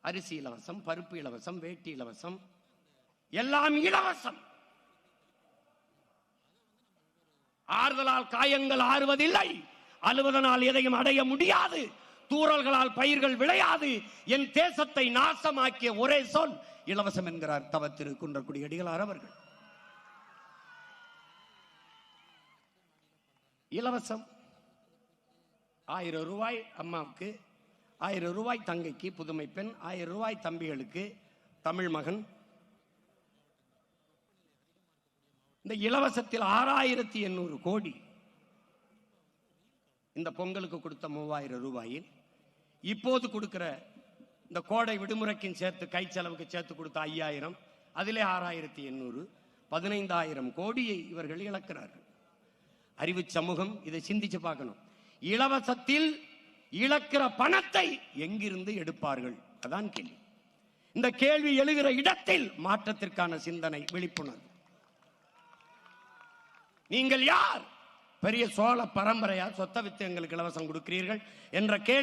அரிசி இலவசம், பருப்பு இலவசம், வேட்டி இலவசம், எல்லாம் இலவசம். ஆறுதலால் காயங்கள் ஆறுவதில்லை, அழுவதனால் எதையும் அடைய முடியாது, தூறல்களால் பயிர்கள் விளையாது. என் தேசத்தை நாசமாக்கிய ஒரே சொல் இலவசம் என்கிறார் தவ திரு குன்றக்குடி அடிகளார் அவர்கள். இலவசம். 1000 ரூபாய் அம்மாவுக்கு, 1000 ரூபாய் தங்கைக்கு, புதுமை பெண், 1000 ரூபாய் தம்பிகளுக்கு, தமிழ் மகன். இந்த இலவசத்தில் 6800 கோடி இந்த பொங்கலுக்கு கொடுத்த 3000 ரூபாயில் இப்போது கொடுக்கிற இந்த கோடை விடுமுறைக்கு சேர்த்து கை செலவுக்கு சேர்த்து கொடுத்த 5000, அதிலே 6800, 15000 கோடியை இவர்கள் இழக்கிறார்கள். அறிவு சமூகம் இதை சிந்திச்சு பார்க்கணும். இலவசத்தில் இழக்கிற பணத்தை எங்கிருந்து எடுப்பார்கள்? அதான் கேள்வி. இந்த கேள்வி எழுகிற இடத்தில் மாற்றத்திற்கான சிந்தனை, விழிப்புணர்வு. நீங்கள் யார்? பெரிய சோழ பரம்பரையா சொத்தை வித்து எங்களுக்கு இலவசம் கொடுக்கிறீர்கள் என்ற கேள்வி